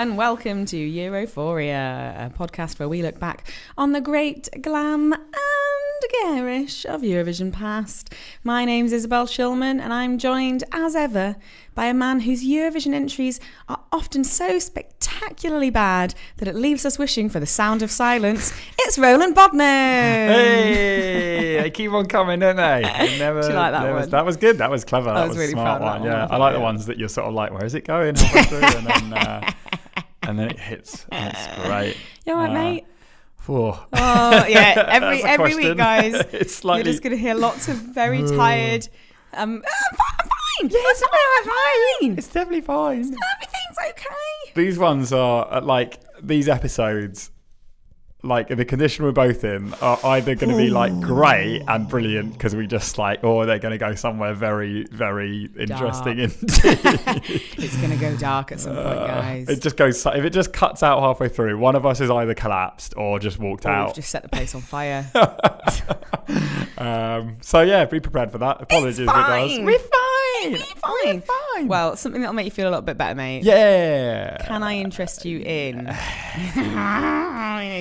and welcome to Europhoria, a podcast where we look back on the great glam and garish of Eurovision past. My name's Isobel Shillman, and I'm joined, as ever, by a man whose Eurovision entries are often so spectacularly bad that it leaves us wishing for the sound of silence. It's Roland Bodner! Hey, they keep on coming, don't they? Never, Do you like that one? That was good. That was clever. I was really a smart proud of one. that one. Yeah, I like the ones that you're sort of like, where is it going? Halfway through, and then it hits. And it's great. You all right, mate? Oh yeah, every week, guys, it's slightly... you're just going to hear lots of very tired... I'm fine. Yes, I'm fine. It's definitely fine. Everything's okay. These ones are like these episodes, like the condition we're both in, are either going to be like great and brilliant because we just like, or they're going to go somewhere very, very interesting indeed. It's going to go dark at some point, guys. It just goes. If it just cuts out halfway through, one of us is either collapsed or just walked out. We've just set the place on fire. So yeah, be prepared for that. Apologies if it does. We're fine. Well, something that'll make you feel a little bit better, mate. Yeah. Can I interest you in?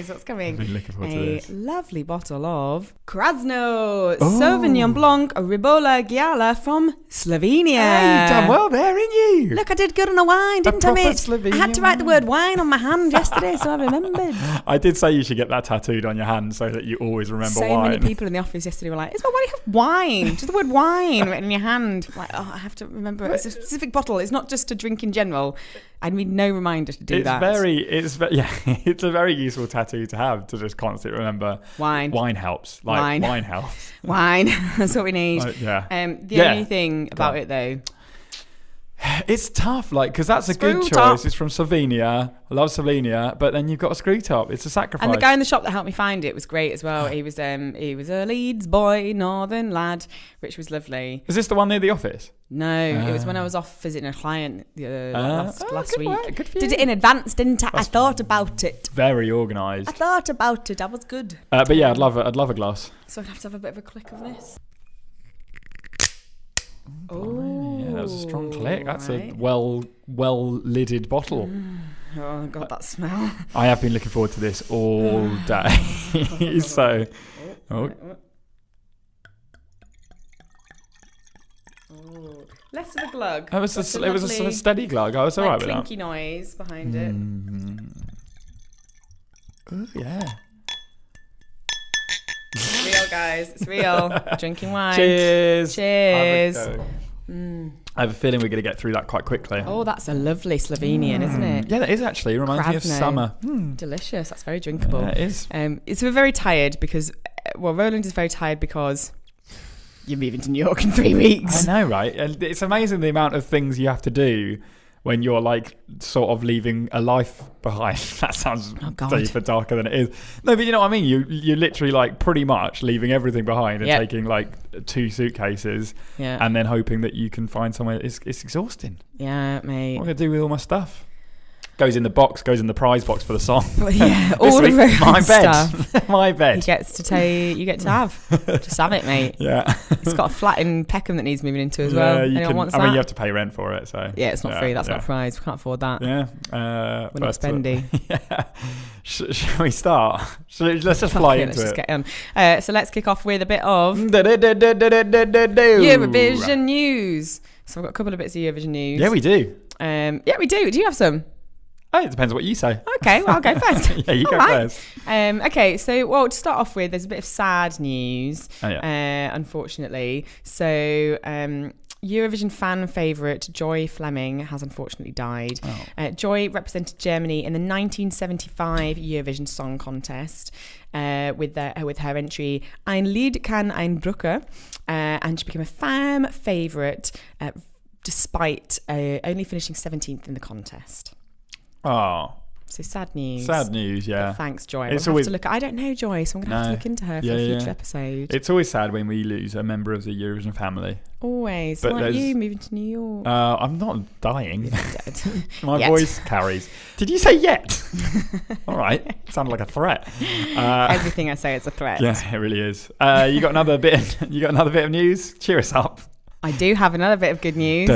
What's coming? I've been looking forward to this. Lovely bottle of Krasno Sauvignon Blanc Ribola Giala from Slovenia. Hey, you've done well there, ain't you? Look, I did good on the wine, didn't I, mate? Slovenian I had to write the word wine on my hand yesterday, so I remembered. I did say you should get that tattooed on your hand so that you always remember so wine. So many people in the office yesterday were like, Isabel, why do you have wine? Just the word wine written in your hand. I'm like, I have to remember. It's a specific bottle. It's not just to drink in general. I need no reminder to do that. It's a very useful tattoo to have, to just constantly remember. Wine helps. Wine helps. Wine. That's what we need. The only thing about it, though, it's tough, because that's a screw good top. choice. It's from Slovenia. I love Slovenia, but then you've got a screw top. It's a sacrifice. And the guy in the shop that helped me find it was great as well. He was a Leeds boy, northern lad, which was lovely. Is this the one near the office? No, it was when I was off visiting a client last week. Good for you. Did it in advance, didn't I? I thought about it. Very organised. I thought about it. I was good. But yeah, I'd love a glass. So I'd have to have a bit of a click of this. Oh, yeah, that was a strong click. That's a well lidded bottle. Oh God, that smell! I have been looking forward to this all day. Less of a glug. It was a steady glug. I was alright with that. Clinky noise behind it. Oh yeah. It's real, guys. It's real. Drinking wine. Cheers. Mm. I have a feeling we're going to get through that quite quickly. Oh, that's a lovely Slovenian, isn't it? Yeah, that is actually. It reminds me of summer. Delicious. That's very drinkable. Yeah, it is. We're very tired because, Roland is very tired because you're moving to New York in 3 weeks. I know, right? And it's amazing the amount of things you have to do when you're sort of leaving a life behind. That sounds deeper, darker than it is. No, but you know what I mean? You're literally pretty much leaving everything behind and taking 2 suitcases and then hoping that you can find somewhere. It's exhausting. Yeah, mate. What am I going to do with all my stuff? Goes in the prize box for the song. Well, yeah, all the my bed. stuff. My bed. You get to have. Just have it, mate. Yeah. It's got a flat in Peckham that needs moving into as well. Anyone wants that? I mean, you have to pay rent for it, so. Yeah, it's not free. That's not a prize. We can't afford that. Yeah. We're not spendy. Yeah. Shall we start? Let's just fly into it. Let's just get on. So let's kick off with a bit of Eurovision news. So I've got a couple of bits of Eurovision news. Yeah, we do. Do you have some? Oh, it depends what you say. Okay, well, I'll go first. Yeah, you go first. Okay, so, to start off with, there's a bit of sad news, unfortunately. So, Eurovision fan favourite Joy Fleming has unfortunately died. Joy represented Germany in the 1975 Eurovision Song Contest with her entry Ein Lied kann ein Brücke, and she became a fan favourite despite only finishing 17th in the contest. Oh. So sad news. Sad news, yeah. But thanks, Joy. I don't know Joy, so I'm going to have to look into her for a future episode. It's always sad when we lose a member of the Eurovision family. Always. But like you moving to New York. I'm not dying. Dead. My voice carries. Did you say yet? All right. Sounded like a threat. Everything I say is a threat. Yeah, it really is. You got another bit of news? Cheer us up. I do have another bit of good news.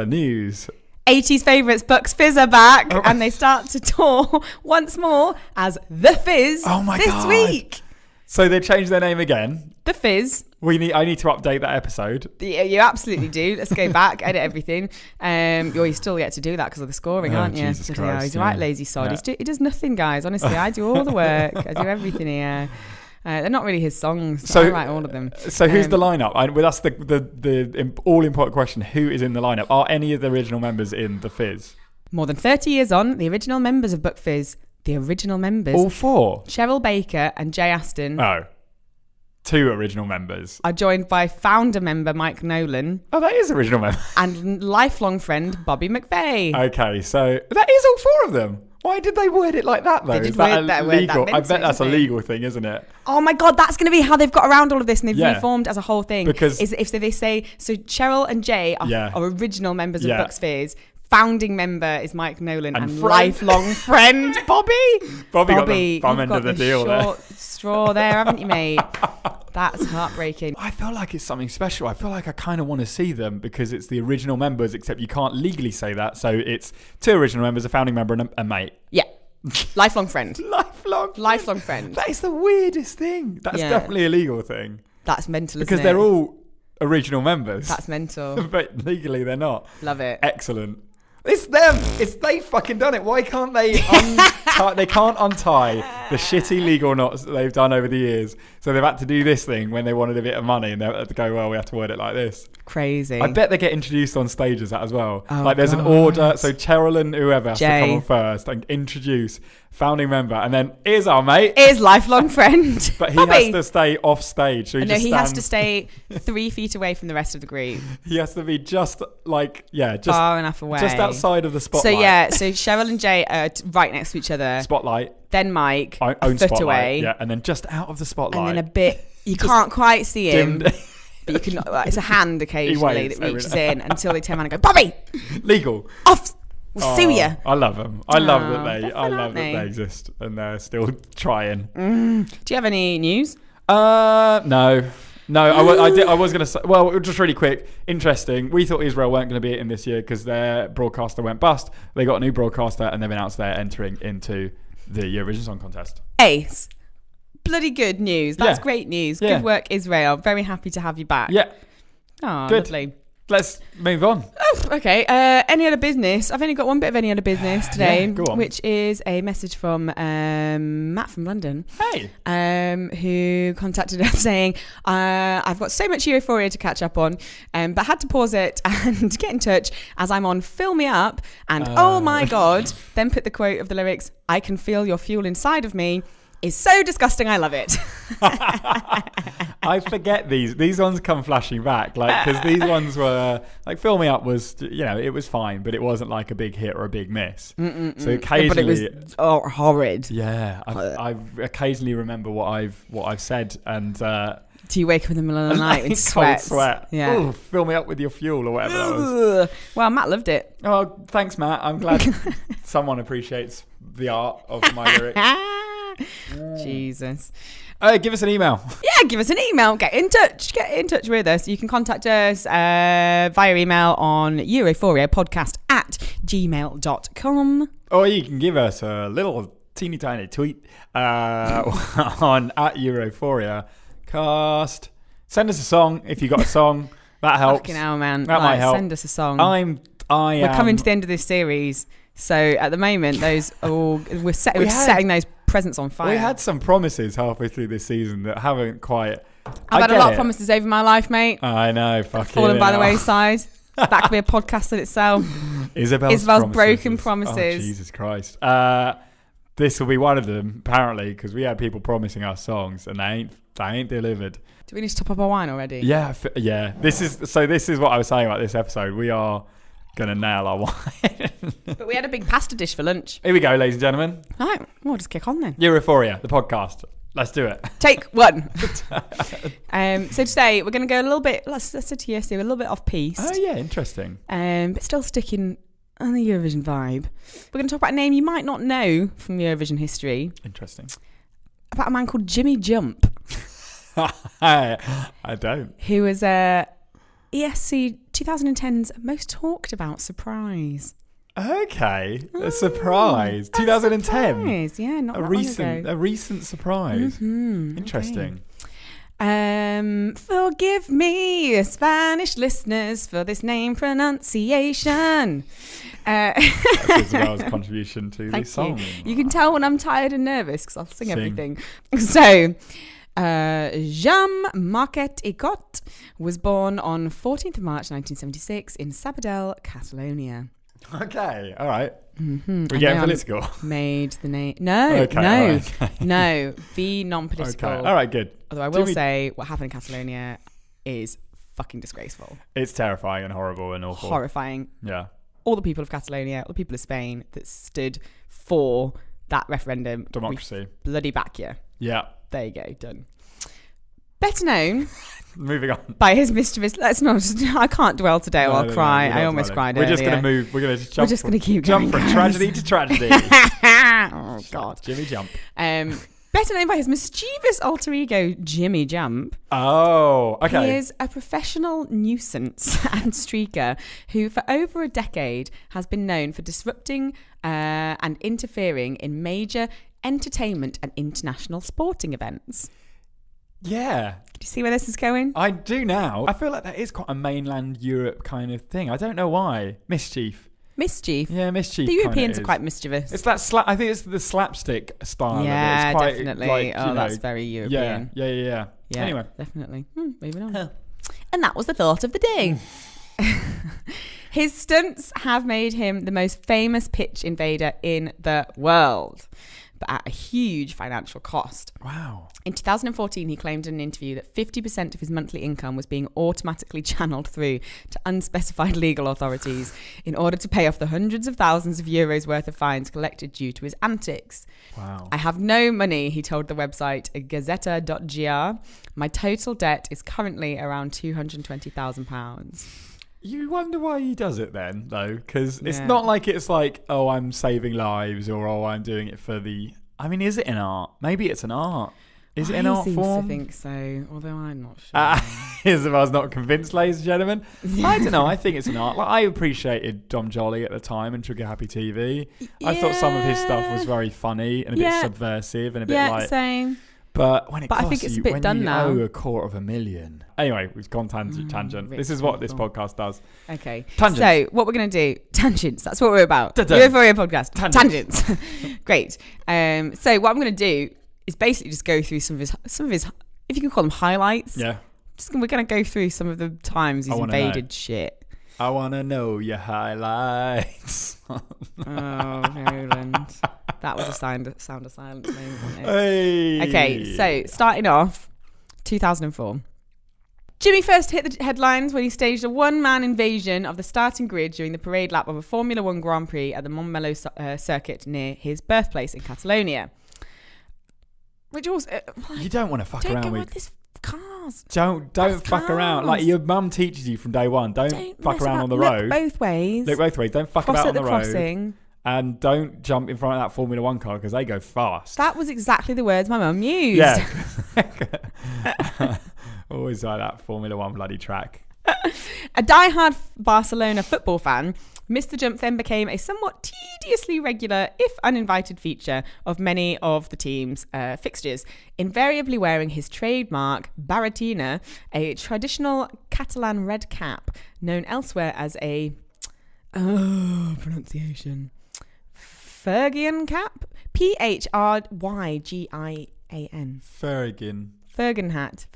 News. 80s favourites Bucks Fizz are back, and they start to tour once more as The Fizz this week. So they changed their name again. The Fizz. I need to update that episode. Yeah, you absolutely do. Let's go back, edit everything. You still get to do that because of the scoring, aren't you? Jesus Christ, he's a right lazy sod. Yeah. He does nothing, guys. Honestly, I do all the work. I do everything here. They're not really his songs. So I write all of them. So who's the lineup? That's the all important question. Who is in the lineup? Are any of the original members in The Fizz? More than 30 years on, the original members of Buck Fizz, the original members, all four, Cheryl Baker and Jay Aston. Oh. Two original members are joined by founder member Mike Nolan. Oh, that is original member. And lifelong friend Bobby McVeigh. Okay, so that is all four of them. Why did they word it like that though? Is that illegal? I bet that's a legal thing, isn't it? Oh my God, that's going to be how they've got around all of this, and they've reformed as a whole thing. Because if they say so, Cheryl and Jay are original members of Bucks Fizz. Founding member is Mike Nolan and lifelong friend Bobby. Bobby got the bum end of the deal there. Straw there, haven't you, mate? That's heartbreaking. I feel like it's something special. I feel like I kind of want to see them because it's the original members, except you can't legally say that. So it's two original members, a founding member and a mate. Yeah. Lifelong friend. Lifelong friend. That is the weirdest thing. That's definitely a legal thing. That's mental, because they're all original members. That's mental. But legally they're not. Love it. Excellent. It's them. They fucking done it. Why can't they they can't untie the shitty legal knots that they've done over the years. So they've had to do this thing when they wanted a bit of money, and they had to go, well, we have to word it like this. Crazy. I bet they get introduced on stage as that as well. Oh, there's an order. So Cheryl and whoever has to come on first and introduce founding member, and then here's our mate. Here's lifelong friend. But he has to stay off stage. So he has to stay 3 feet away from the rest of the group. He has to be just far enough away, just outside of the spotlight. So Cheryl and Jay are right next to each other. Spotlight. Then Mike, own a foot spotlight, away. Yeah, and then just out of the spotlight. And then a bit, you can't quite see him. But you can. It's a hand occasionally that reaches in until they turn around and go, Bobby! Legal. Off! We'll sue you. I love them. I love that they exist and they're still trying. Do you have any news? No. I was going to say, well, just really quick, interesting. We thought Israel weren't going to be in this year because their broadcaster went bust. They got a new broadcaster and they've announced they're entering into the Eurovision Song Contest. Ace. Bloody good news. That's great news. Good work, Israel. Very happy to have you back. Yeah. Oh, good. Lovely. Let's move on. Oh, okay. Any other business? I've only got one bit of any other business today, go on. Which is a message from Matt from London. Hey. Who contacted us saying, I've got so much Europhoria to catch up on, but had to pause it and get in touch as I'm on Fill Me Up, and oh my God, then put the quote of the lyrics, I can feel your fuel inside of me, is so disgusting, I love it. I forget these ones come flashing back, like, because these ones were like, Fill Me Up was, it was fine, but it wasn't like a big hit or a big miss. So occasionally, but it was horrid. Yeah, I occasionally remember what I've said, and do you wake up in the middle of the night in sweat? Yeah. Ooh, fill me up with your fuel or whatever that was. Well, Matt loved it. Oh, thanks, Matt. I'm glad someone appreciates the art of my lyrics. Jesus. Give us an email. Yeah, give us an email. Get in touch with us. You can contact us via email on europhoriapodcast@gmail.com. Or you can give us a little teeny tiny tweet on @Europhoria cast. Send us a song if you got a song. That helps. Fucking hell, man. That might help. Send us a song. We're coming to the end of this series. So at the moment, we're setting those presents on fire. We had some promises halfway through this season that haven't quite. I've had a lot of promises over my life, mate. I know, fallen by the wayside. That could be a podcast in itself. Isabel's broken promises. Oh, Jesus Christ. This will be one of them, apparently, because we had people promising us songs and they ain't delivered. Do we need to top up our wine already? Yeah. This is what I was saying about this episode. We are gonna nail our wine. But we had a big pasta dish for lunch. Here we go, ladies and gentlemen. All right, we'll just kick on then. Europhoria, the podcast. Let's do it. Take one. So today we're going to go a little bit, let's say a little bit off piste. Oh yeah, interesting. But still sticking on the Eurovision vibe. We're going to talk about a name you might not know from Eurovision history. Interesting. About a man called Jimmy Jump. I don't. Who was ESC 2010's most talked about surprise. Okay, a surprise. 2010. Surprise. Yeah, not a that recent, long ago. a recent surprise. Mm-hmm. Interesting. Okay. Forgive me, Spanish listeners, for this name pronunciation. That's Isabel's contribution to the song. You can tell when I'm tired and nervous because I'll sing everything. So, Jean Marquet Icot was born on 14th of March 1976 in Sabadell, Catalonia. Okay, all right. Mm-hmm. We're getting political. Made the name. No, no, the non-political. Okay. All right, good. Although I will say what happened in Catalonia is fucking disgraceful. It's terrifying and horrible and awful. Horrifying. Yeah. All the people of Catalonia, all the people of Spain that stood for that referendum. Democracy. Bloody back you. Yeah. There you go. Done. Better known. Moving on. By his mischievous. Let's not. I can't dwell today. Or I'll cry. I almost cried earlier. We're just going to move. We're going to jump. We're just going to keep jump going, from tragedy to tragedy. Oh God. Jimmy Jump. Better known by his mischievous alter ego, Jimmy Jump. Oh, okay. He is a professional nuisance and streaker who, for over a decade, has been known for disrupting and interfering in major entertainment and international sporting events. Yeah. Do you see where this is going? I do now. I feel like that is quite a mainland Europe kind of thing. I don't know why. Mischief. Yeah, mischief. The Europeans are quite mischievous. It's that I think it's the slapstick style. Yeah, of it. It's quite, definitely. Like, that's very European. Yeah. Anyway, definitely. Moving on. And that was the thought of the day. His stunts have made him the most famous pitch invader in the world, but at a huge financial cost. Wow. In 2014, he claimed in an interview that 50% of his monthly income was being automatically channeled through to unspecified legal authorities in order to pay off the hundreds of thousands of euros worth of fines collected due to his antics. Wow. I have no money, he told the website Gazeta.gr. My total debt is currently around £220,000. You wonder why he does it then, though, because it's not like it's like, oh, I'm saving lives or oh, I'm doing it for the... I mean, is it an art? Maybe it's an art. Is it an art form? I think so, although I'm not sure. Isabel's not convinced, ladies and gentlemen. I don't know. I think it's an art. Like, I appreciated Dom Jolly at the time and Trigger Happy TV. I thought some of his stuff was very funny and a bit subversive and a bit like... same. But when it costs I think it's you, a bit when done you now. owe $250,000. Anyway, we've gone tangent. This is what this podcast does. Okay. Tangents. So what we're going to do, tangents. That's what we're about. Dun-dun. Europhoria podcast. Tangents. Great. So what I'm going to do is basically just go through some of his, if you can call them highlights. Yeah. We're going to go through some of the times he's invaded shit. I want to know your highlights. Oh, Roland. That was a sound of silence moment, wasn't it? Hey. Okay, so starting off, 2004. Jimmy first hit the headlines when he staged a one-man invasion of the starting grid during the parade lap of a Formula One Grand Prix at the Montmeló circuit near his birthplace in Catalonia. Which also... you don't want to fuck around with... this cars. Don't fuck around. Like your mum teaches you from day one. Don't fuck around on the road. Look both ways. Don't fuck about on the road. Crossing. And don't jump in front of that Formula One car because they go fast. That was exactly the words my mum used. Yeah. Always like that Formula One bloody track. A diehard Barcelona football fan, Mr. Jump then became a somewhat tediously regular, if uninvited, feature of many of the team's fixtures, invariably wearing his trademark barretina, a traditional Catalan red cap, known elsewhere as a... pronunciation... Fergian cap? P-H-R-Y-G-I-A-N. Fergian hat.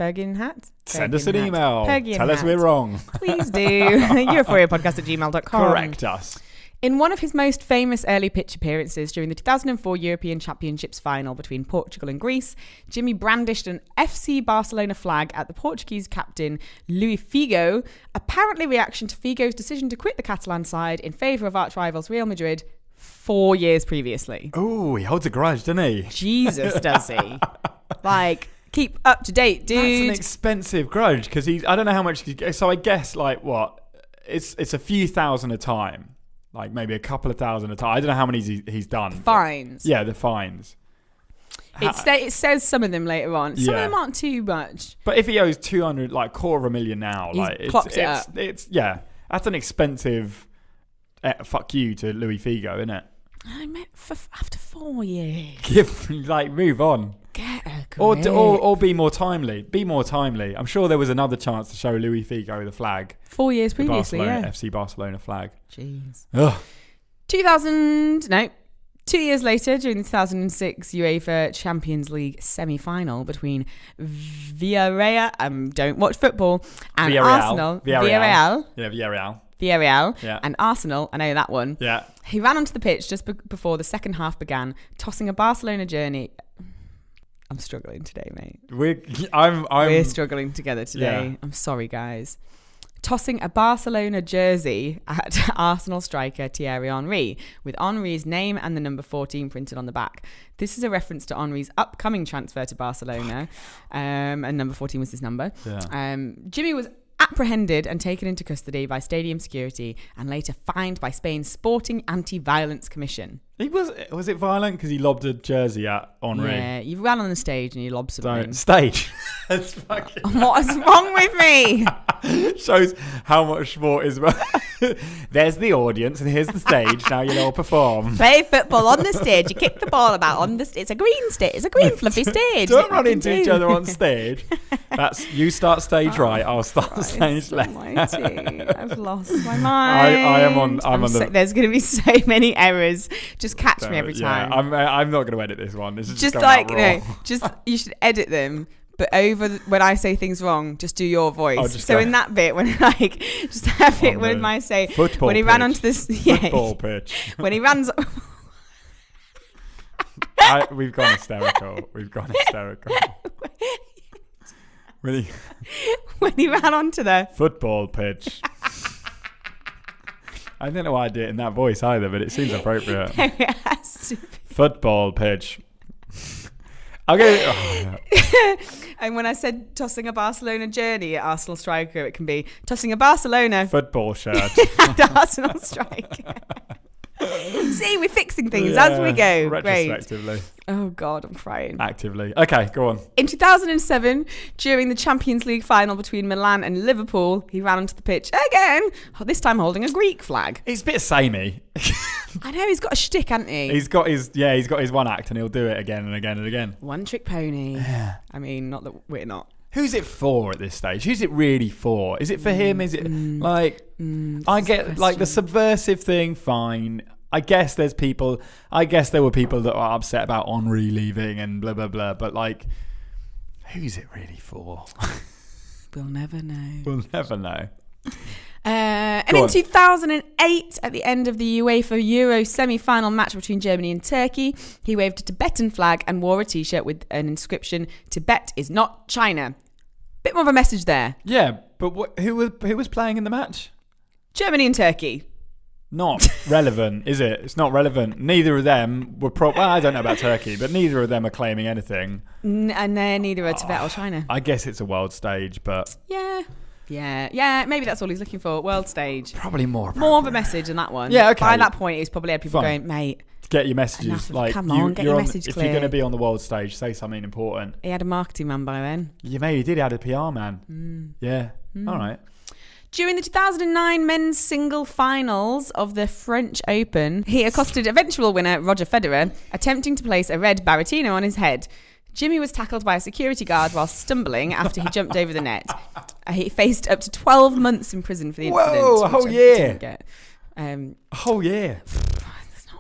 Send us an email. Tell us we're wrong. Please do. EurophoriaPodcast@gmail.com. Correct us. In one of his most famous early pitch appearances during the 2004 European Championships final between Portugal and Greece, Jimmy brandished an FC Barcelona flag at the Portuguese captain Luis Figo, apparently reaction to Figo's decision to quit the Catalan side in favour of arch rivals Real Madrid 4 years previously. Oh, he holds a grudge, doesn't he? Jesus, does he? Like, keep up to date, dude. That's an expensive grudge because I don't know how much. So I guess like what? It's a few thousand a time, like maybe a couple of thousand a time. I don't know how many he's done. Fines. Yeah, the fines. It says some of them later on. Some of them aren't too much. But if he owes 200, like $250,000 now, like clocked it up. It's that's an expensive fuck you to Louis Figo, isn't it? I meant after 4 years. Move on. Get a grip. Or be more timely. Be more timely. I'm sure there was another chance to show Louis Figo the flag. 4 years previously, FC Barcelona flag. Jeez. Ugh. 2 years later, during the 2006 UEFA Champions League semi-final between Villarreal, don't watch football, and Arsenal. Villarreal. Yeah, Villarreal. Yeah. And Arsenal, I know that one. Yeah. He ran onto the pitch just before the second half began, tossing a Barcelona jersey. I'm struggling today, mate. We're struggling together today. Yeah. I'm sorry, guys. Tossing a Barcelona jersey at Arsenal striker Thierry Henry, with Henry's name and the number 14 printed on the back. This is a reference to Henry's upcoming transfer to Barcelona, and number 14 was his number. Yeah. Jimmy was apprehended and taken into custody by stadium security and later fined by Spain's Sporting Anti-Violence Commission. Was it violent because he lobbed a jersey at Henry? Yeah, you ran on the stage and you lobbed something. Stage? That's fucking... What is wrong with me? Shows how much sport is... There's the audience and here's the stage. Now you'll all perform. Play football on the stage. You kick the ball about on the... It's a green stage. It's a green fluffy stage. Don't run into each other on stage. You start stage right. I'll start stage left. I've lost my mind. I'm on the... There's going to be so many errors. Just catch me every time. I'm not going to edit this one. This is just like you should edit them. But when I say things wrong, just do your voice. So in that bit, when just have it when I say football when he pitch. Ran onto this football pitch. When he runs. We've gone hysterical. When he ran onto the football pitch. I don't know why I did it in that voice either, but it seems appropriate. It has to be. Football pitch. I'll go. And when I said tossing a Barcelona jersey at Arsenal striker, it can be tossing a Barcelona football shirt at Arsenal striker. See, we're fixing things as we go. Retrospectively. Great. Oh God, I'm crying. Actively. Okay, go on. In 2007, during the Champions League final between Milan and Liverpool, he ran onto the pitch again, this time holding a Greek flag. He's a bit samey. I know, he's got a shtick, hasn't he? He's got his one act and he'll do it again and again and again. One trick pony. Yeah. I mean, not that we're not. Who's it for at this stage? Who's it really for? Is it for him? Is it I get like the subversive thing, fine. I guess there were people that are upset about Henry leaving and blah, blah, blah. But like, who's it really for? We'll never know. We'll never know. And in 2008, at the end of the UEFA Euro semi-final match between Germany and Turkey, he waved a Tibetan flag and wore a T-shirt with an inscription, "Tibet is not China." Bit more of a message there. Yeah, but who was playing in the match? Germany and Turkey. Not relevant, is it? It's not relevant. Neither of them were I don't know about Turkey, but neither of them are claiming anything. And neither are Tibet or China. I guess it's a world stage, but... Yeah, maybe that's all he's looking for. World stage. Probably more of a message than that one. Yeah, okay. By that point, he's probably had people going, mate... Get your messages. Come on, get your message clear. If you're going to be on the world stage, say something important. He had a marketing man by then. Yeah, maybe he did. He had a PR man. Yeah. All right. During the 2009 men's single finals of the French Open, he accosted eventual winner Roger Federer, attempting to place a red Barrettino on his head. Jimmy was tackled by a security guard while stumbling after he jumped over the net. He faced up to 12 months in prison for the incident. Whoa, a whole year. A whole year.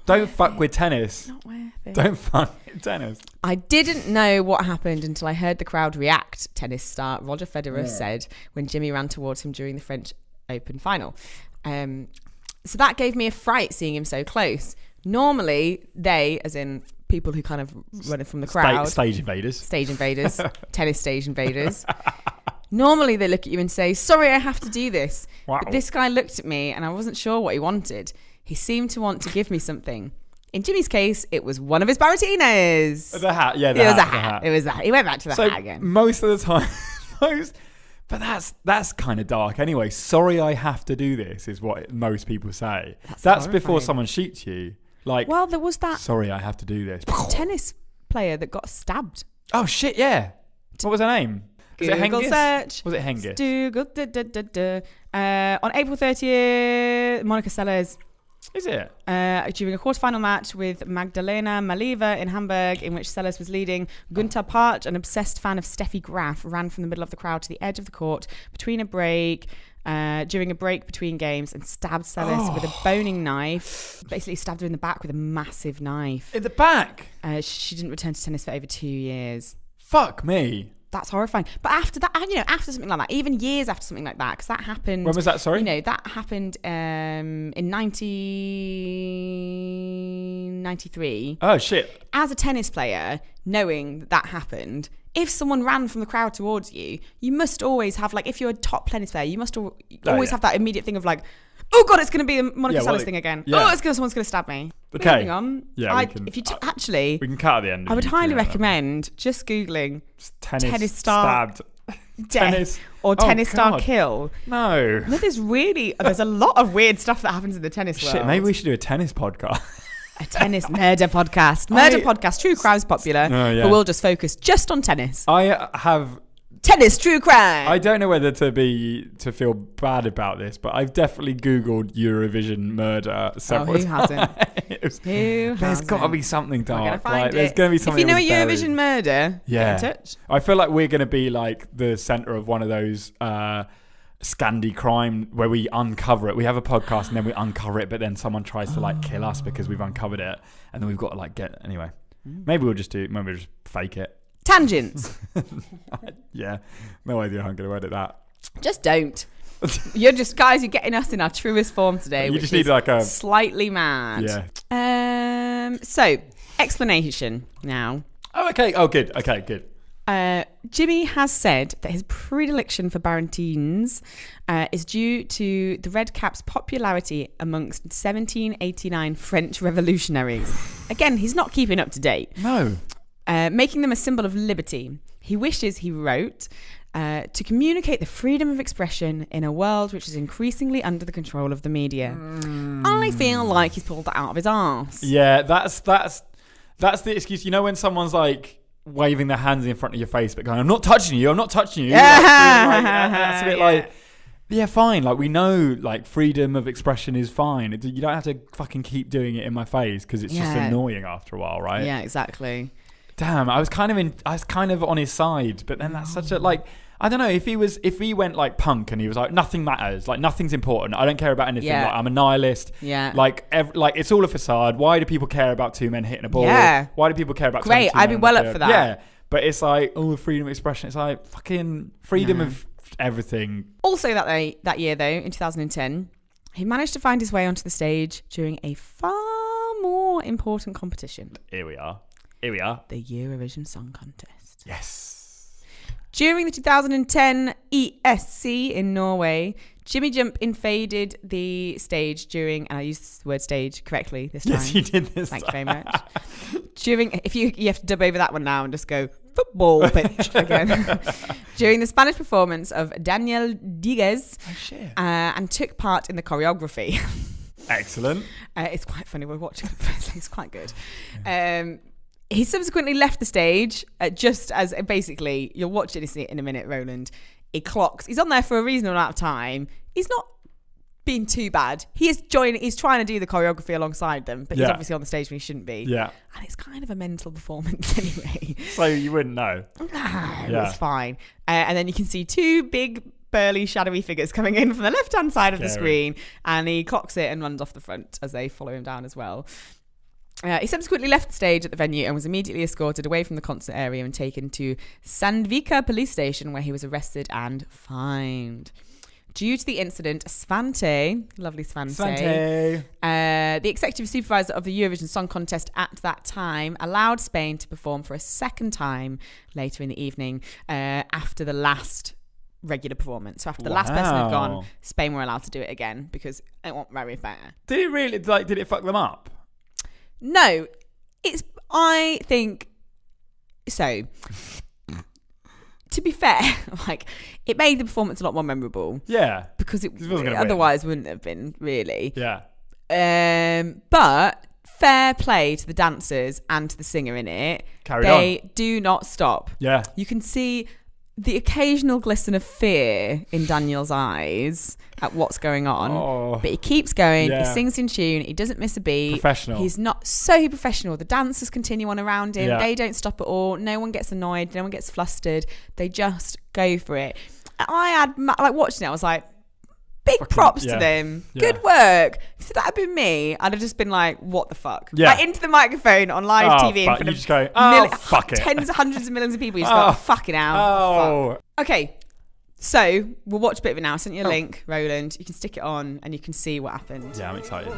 Don't fuck with tennis. Not worth it. Don't fuck with tennis. I didn't know what happened until I heard the crowd react, tennis star Roger Federer said when Jimmy ran towards him during the French Open final. So that gave me a fright seeing him so close. Normally, they, as in people who kind of run it from the crowd. Stage invaders. Tennis stage invaders. Normally, they look at you and say, "Sorry, I have to do this." Wow. But this guy looked at me and I wasn't sure what he wanted. He seemed to want to give me something. In Jimmy's case, it was one of his Barrettinos. The hat, yeah, it was a hat. It was that. He went back to the hat again. Most of the time, but that's kind of dark anyway. "Sorry, I have to do this" is what most people say. That's before someone shoots you. Like, well, there was that. "Sorry, I have to do this." Tennis player that got stabbed. Oh shit! Yeah. What was her name? Google search. Was it Hengist? On April 30th, Monica Seles. Is it? During a quarterfinal match with Magdalena Malieva in Hamburg, in which Sellers was leading, Gunther Parch, an obsessed fan of Steffi Graf, ran from the middle of the crowd to the edge of the court during a break between games and stabbed Sellers with a boning knife. Basically stabbed her in the back with a massive knife. In the back? She didn't return to tennis for over 2 years. Fuck me. That's horrifying. But after that, after something like that, even years after something like that, because that happened... When was that, sorry? That happened in 1993. Oh, shit. As a tennis player, knowing that happened, if someone ran from the crowd towards you, you must always have, if you're a top tennis player, you must always have that immediate thing of oh God, it's going to be a Monica Seles thing again. Yeah. Oh, someone's going to stab me. Okay. Moving on. Yeah, we can. If you actually, we can cut at the end. I would highly recommend just googling tennis star stabbed death or tennis star kill. No, there's a lot of weird stuff that happens in the tennis world. Shit, maybe we should do a tennis podcast. A tennis murder podcast. Podcast. True crime's popular, but we'll just focus just on tennis. I have. Tennis true crime. I don't know whether to feel bad about this, but I've definitely Googled Eurovision murder several times. Who hasn't? There's got to be something dark. We're gonna find there's going to be something. If you know a Eurovision murder, get in touch. I feel like we're going to be the center of one of those Scandi crime where we uncover it. We have a podcast and then we uncover it, but then someone tries to kill us because we've uncovered it, and then we've got to get anyway. Maybe we'll just fake it. Tangents. Yeah, no idea how I'm going to edit that. Just don't. You're getting us in our truest form today. You just need a slightly mad. Yeah. So explanation now. Oh, okay. Oh, good. Okay, good. Jimmy has said that his predilection for Barentines is due to the Red Caps' popularity amongst 1789 French revolutionaries. Again, he's not keeping up to date. No. Making them a symbol of liberty. He wishes, he wrote, to communicate the freedom of expression in a world which is increasingly under the control of the media. I feel like he's pulled that out of his arse. Yeah, that's the excuse. You know when someone's waving their hands in front of your face but going, I'm not touching you. That's a bit yeah, fine. We know freedom of expression is fine. You don't have to fucking keep doing it in my face because it's just annoying after a while, right? Yeah, exactly. Damn, I was kind of on his side, but then that's such a I don't know if he went punk and he was nothing matters, nothing's important. I don't care about anything. Yeah. I'm a nihilist. Yeah. It's all a facade. Why do people care about two men hitting a ball? Yeah. Why do people care about? Great, I'd be well up for that. Yeah, but it's freedom of expression. It's fucking freedom of everything. Also that year though, in 2010, he managed to find his way onto the stage during a far more important competition. Here we are. The Eurovision Song Contest. Yes. During the 2010 ESC in Norway, Jimmy Jump invaded the stage during, and I used the word stage correctly this time. Yes, you did this Thank you very much. If you have to dub over that one now and just go football pitch again. During the Spanish performance of Daniel Diguez, and took part in the choreography. Excellent. It's quite funny. We're watching it. It's quite good. He subsequently left the stage just as basically you'll watch it in a minute, Roland. He clocks. He's on there for a reasonable amount of time. He's not being too bad. He's trying to do the choreography alongside them, but he's obviously on the stage when he shouldn't be. Yeah. And it's kind of a mental performance anyway. So you wouldn't know. No, it's fine. And then you can see two big burly shadowy figures coming in from the left hand side of the screen, and he clocks it and runs off the front as they follow him down as well. He subsequently left the stage at the venue and was immediately escorted away from the concert area and taken to Sandvika police station, where he was arrested and fined. Due to the incident, Svante, lovely Svante, the executive supervisor of the Eurovision Song Contest at that time, allowed Spain to perform for a second time later in the evening after the last regular performance. So after the last person had gone, Spain were allowed to do it again because it wasn't very fair. Did it really, did it fuck them up? No, I think so. To be fair, it made the performance a lot more memorable. Yeah. Because it otherwise wouldn't have been, really. Yeah. But fair play to the dancers and to the singer in it. They do not stop. Yeah. You can see the occasional glisten of fear in Daniel's eyes at what's going on, but he keeps going. He sings in tune. He doesn't miss a beat. Professional. He's not so professional. The dancers continue on around him. They don't stop at all. No one gets annoyed. No one gets flustered. They just go for it. I had watching it. I was like, big props to them. Good work. If that had been me, I'd have just been like, what the fuck? Like, into the microphone on live TV in front of just go, fuck it. Tens of hundreds of millions of people. You just go, fuck it out. Okay, so we'll watch a bit of it now. I sent you a link, Roland. You can stick it on and you can see what happened. Yeah, I'm excited.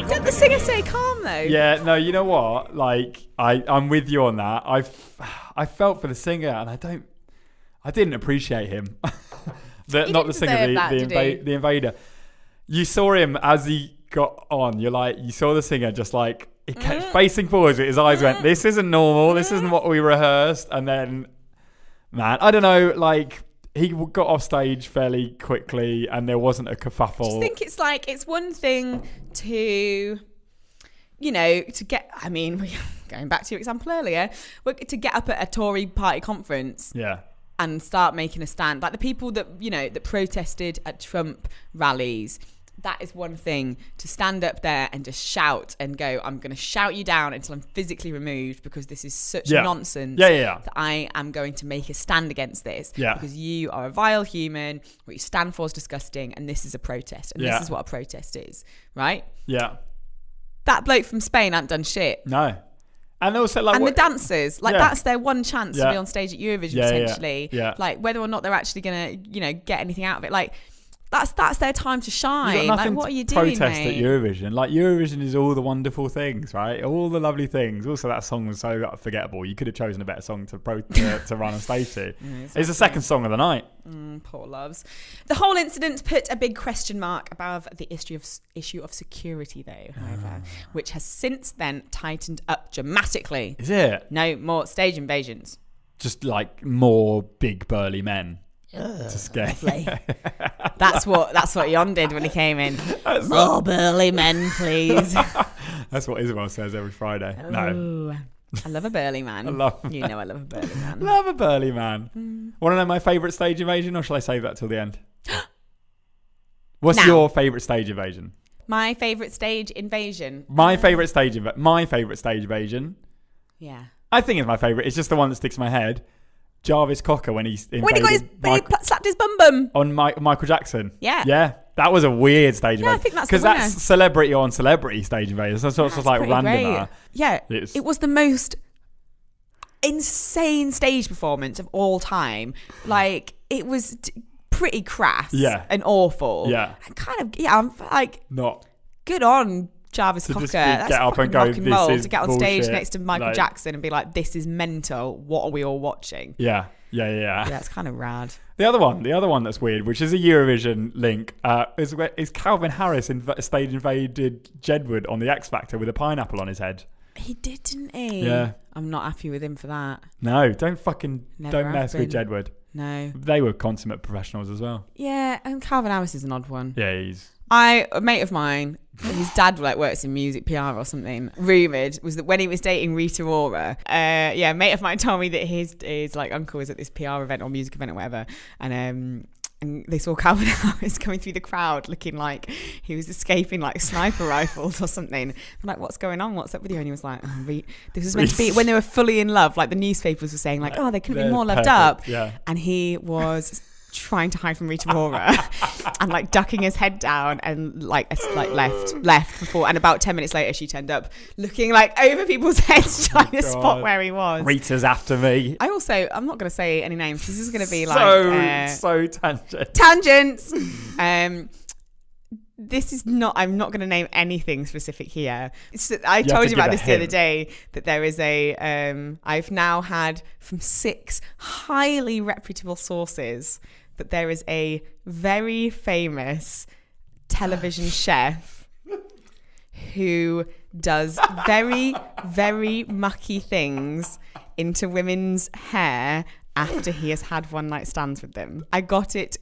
Did the singer stay calm though? Yeah, no, you know what? Like, I'm with you on that. I felt for the singer, and I didn't appreciate him. Not the singer, the invader. You saw him as he got on. You saw the singer just like he kept facing forwards with his eyes went, this isn't normal. This isn't what we rehearsed. And then, man, I don't know, like, he got off stage fairly quickly and there wasn't a kerfuffle. I just think it's one thing to, to get, going back to your example earlier, to get up at a Tory party conference. Yeah. And start making a stand. Like the people that, that protested at Trump rallies, that is one thing. To stand up there and just shout and go, I'm going to shout you down until I'm physically removed because this is such nonsense that I am going to make a stand against this because you are a vile human, what you stand for is disgusting, and this is a protest, and this is what a protest is, right? Yeah. That bloke from Spain hadn't done shit. No. And also, the dancers, that's their one chance to be on stage at Eurovision potentially. Yeah. Like whether or not they're actually gonna, get anything out of it. Like that's their time to shine. Like, what are you doing, protest mate? At Eurovision. Like, Eurovision is all the wonderful things, right? All the lovely things. Also, that song was so forgettable. You could have chosen a better song to run on stage to. Exactly. It's the second song of the night. Poor loves. The whole incident put a big question mark above the issue of security, though, however, which has since then tightened up dramatically. Is it? No more stage invasions. Just like more big burly men. To scare. That's what Jon did when he came in. More burly men, please. That's what Isobel says every Friday. No. I love a burly man. I love a burly man. Love a burly man. Want to know my favourite stage invasion, or shall I save that till the end? What's your favourite stage invasion? My favourite stage invasion. My favourite stage invasion. Yeah. I think it's my favourite. It's just the one that sticks in my head. Jarvis Cocker when he slapped his bum on Michael Jackson. Yeah, that was a weird stage invasion. I think that's because that's celebrity on celebrity stage invasion. So it's like randomer. Yeah, it was the most insane stage performance of all time. Like, it was pretty crass, and awful. Yeah, and kind of I'm like not good on Jarvis Cocker. That's get up and go, rock and roll, this is to get on bullshit. stage next to Michael Jackson and be like, this is mental. What are we all watching? Yeah. Yeah, it's kind of rad. The other one that's weird, which is a Eurovision link, is Calvin Harris stage invaded Jedward on the X Factor with a pineapple on his head. He did, didn't he? Yeah. I'm not happy with him for that. No, don't mess with Jedward. No. They were consummate professionals as well. Yeah, and Calvin Harris is an odd one. Yeah, a mate of mine, his dad works in music PR or something. Rumoured was that when he was dating Rita Ora, a mate of mine told me that his uncle was at this PR event or music event or whatever, and they saw Calvin Harris coming through the crowd looking like he was escaping like sniper rifles or something. I'm like, what's going on? What's up with you? And he was like, this was meant to be when they were fully in love. Like the newspapers were saying, like, they couldn't be more loved up. Yeah. And he was trying to hide from Rita Ora and like ducking his head down and left before, and about 10 minutes later she turned up looking like over people's heads trying to spot where he was. Rita's after me. I'm not going to say any names. This is going to be like so tangents. This is not, I'm not going to name anything specific here. I told you about this the other day, that there is I've now had from 6 highly reputable sources that there is a very famous television chef who does very, very mucky things into women's hair after he has had one night stands with them. I got it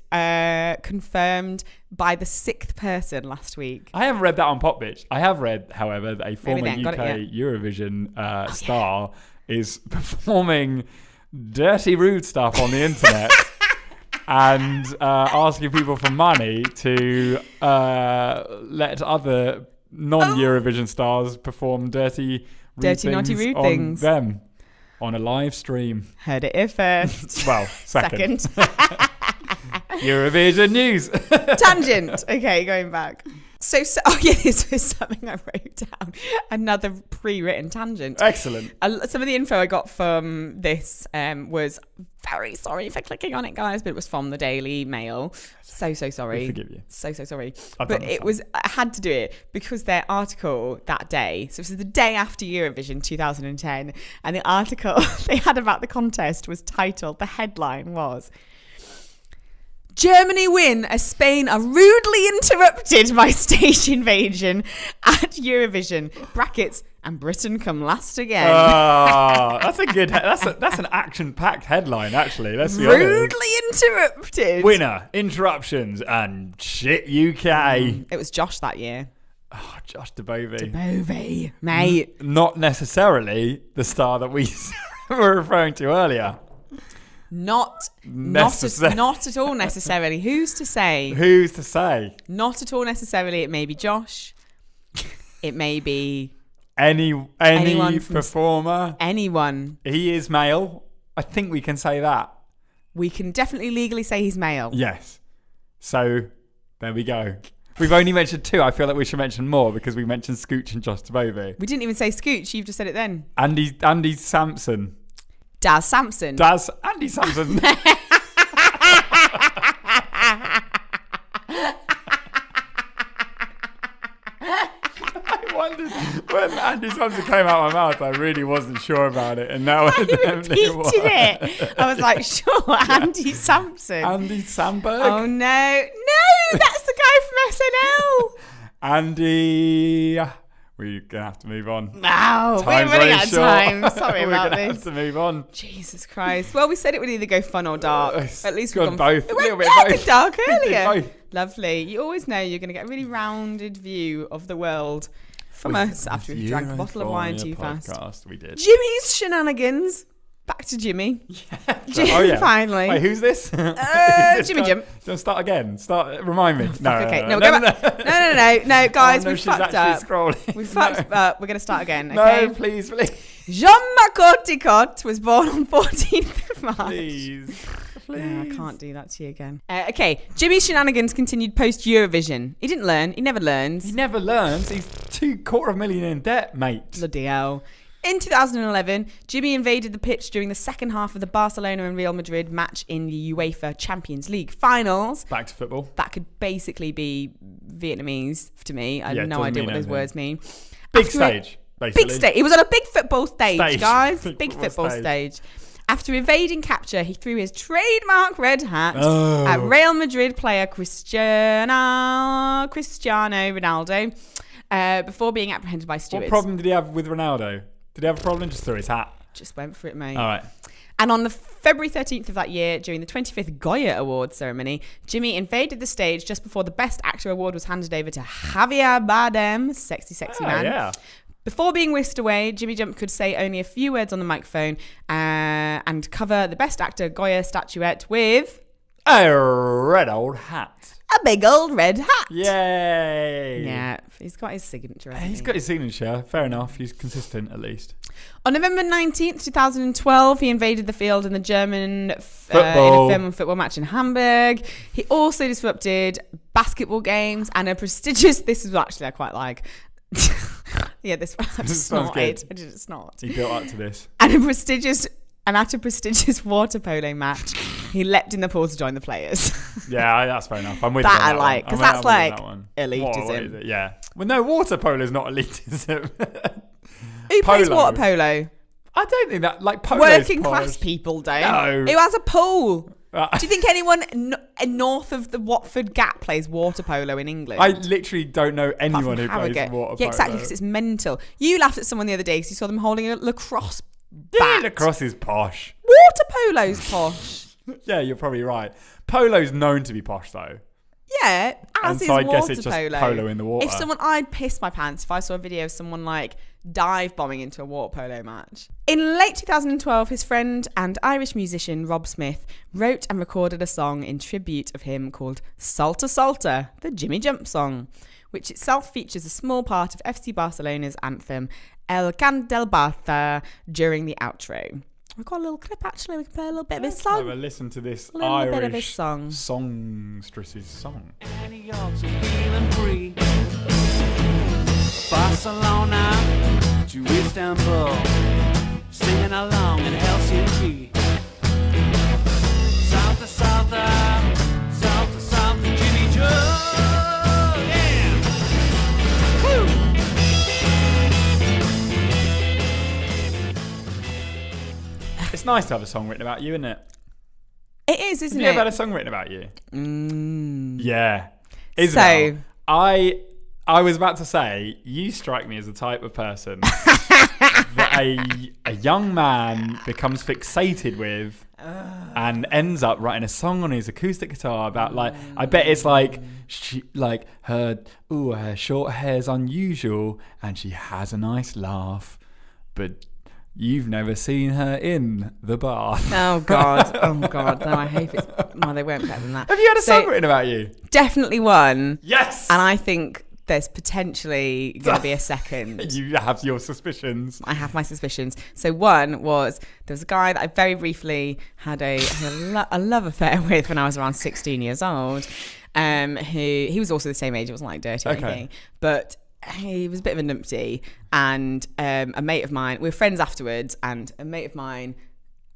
confirmed by the 6th person last week. I haven't read that on Pop Bitch. I have read, however, that a former UK Eurovision star is performing dirty, rude stuff on the internet and asking people for money to let other non-Eurovision stars perform dirty, naughty, rude things them on a live stream. Heard it here first. Well, second. Eurovision news. Tangent. Okay, going back. So, this was something I wrote down. Another pre-written tangent. Excellent. Some of the info I got from this was very sorry for clicking on it, guys, but it was from the Daily Mail. So sorry. We forgive you. So sorry. But I had to do it because their article that day, so this is the day after Eurovision 2010, and the article they had about the contest was titled, the headline was, Germany win as Spain are rudely interrupted by stage invasion at Eurovision. Brackets, and Britain come last again. That's a good. That's an action-packed headline, actually. Let's be honest. Rudely interrupted. Winner, interruptions, and shit UK. It was Josh that year. Oh, Josh DeBovey. DeBovey, mate. Not necessarily the star that we were referring to earlier. Not at all necessarily. Who's to say? Who's to say? Not at all necessarily. It may be Josh. It may be any performer. Anyone. He is male. I think we can say that. We can definitely legally say he's male. Yes. So there we go. We've only mentioned 2. I feel like we should mention more because we mentioned Scooch and Josh DeBovey. We didn't even say Scooch. You've just said it then. Andy Sampson. Daz Sampson. Andy Sampson. I wondered when Andy Sampson came out of my mouth, I really wasn't sure about it, and now I repeated it. I was like, sure, Andy Sampson. Andy Samberg. Oh no, that's the guy from SNL. Andy. We're going to have to move on. Wow, we're running out of time. Sorry about this. We're going to have to move on. Jesus Christ. Well, we said it would either go fun or dark. At least we've gone both. It went dark earlier. Lovely. You always know you're going to get a really rounded view of the world from us after we've drank a bottle of wine too fast. We did. Jimmy's shenanigans. Back to Jimmy. Jimmy, finally. Wait, who's this? Jimmy Jim. Don't start again. Remind me. No, go back. No, guys, we fucked up. We fucked up. We're going to start again. Okay? No, please. Jean-Marc Orticot was born on 14th of March. Please. I can't do that to you again. Okay, Jimmy's shenanigans continued post-Eurovision. He didn't learn. He never learns. He's $250,000 in debt, mate. Bloody hell. In 2011, Jimmy invaded the pitch during the second half of the Barcelona and Real Madrid match in the UEFA Champions League finals. Back to football. That could basically be Vietnamese to me. I have no idea what those words mean. Big stage, basically. Big stage. He was on a big football stage. Guys. Big football stage. After evading capture, he threw his trademark red hat at Real Madrid player Cristiano Ronaldo before being apprehended by stewards. What problem did he have with Ronaldo? Did he have a problem? Just threw his hat. Just went for it, mate. All right. And on the February 13th of that year, during the 25th Goya Awards ceremony, Jimmy invaded the stage just before the Best Actor award was handed over to Javier Bardem, sexy man. Yeah. Before being whisked away, Jimmy Jump could say only a few words on the microphone and cover the Best Actor Goya statuette with a red old hat. A big old red hat. Yay. Yeah, he's got his signature. He's got his signature. Fair enough. He's consistent, at least. On November 19th, 2012, he invaded the field in the German football match in Hamburg. He also disrupted basketball games and a prestigious... This is actually I quite like... Yeah, this one I just snorted. I did snort. He built up to this. And at a prestigious water polo match, he leapt in the pool to join the players. Yeah, that's fair enough. I'm with that. You on I like because that's like elitism. What is it? Yeah. Well, no, water polo is not elitism. Who plays water polo? I don't think that working class people don't. No. Who has a pool? Do you think anyone north of the Watford Gap plays water polo in England? I literally don't know anyone who plays water polo. Yeah, exactly, because it's mental. You laughed at someone the other day because you saw them holding a lacrosse bat. Lacrosse is posh. Water polo's posh. Yeah, you're probably right. Polo's known to be posh, though. Yeah, as and is so I water guess it's just polo in the water. I'd piss my pants if I saw a video of someone like dive bombing into a water polo match. In late 2012, his friend and Irish musician Rob Smith wrote and recorded a song in tribute of him called Salta Salta, the Jimmy Jump song, which itself features a small part of FC Barcelona's anthem El Cant del Barça during the outro. We've got a little clip actually, we can play a little bit of his song. Have a listen to this Irish bit of his songstress's song. And he also feeling free. Barcelona to Istanbul, singing along in Helsinki. Salta, salta, salta, salta, Jimmy Joe, yeah! Woo! It's nice to have a song written about you, isn't it? It is, isn't it? Have you ever had a song written about you? Yeah. Isobel, I was about to say, you strike me as the type of person that a young man becomes fixated with and ends up writing a song on his acoustic guitar about, like, I bet it's like, her short hair's unusual and she has a nice laugh, but you've never seen her in the bath. Oh God. No, I hope it's... No, they weren't better than that. Have you had a song written about you? Definitely one. Yes! And I think there's potentially going to be a second. You have your suspicions. I have my suspicions. So one was, there was a guy that I very briefly had a love affair with when I was around 16 years old. He was also the same age. It wasn't like dirty or anything. But he was a bit of a numpty, and a mate of mine, we were friends afterwards, and a mate of mine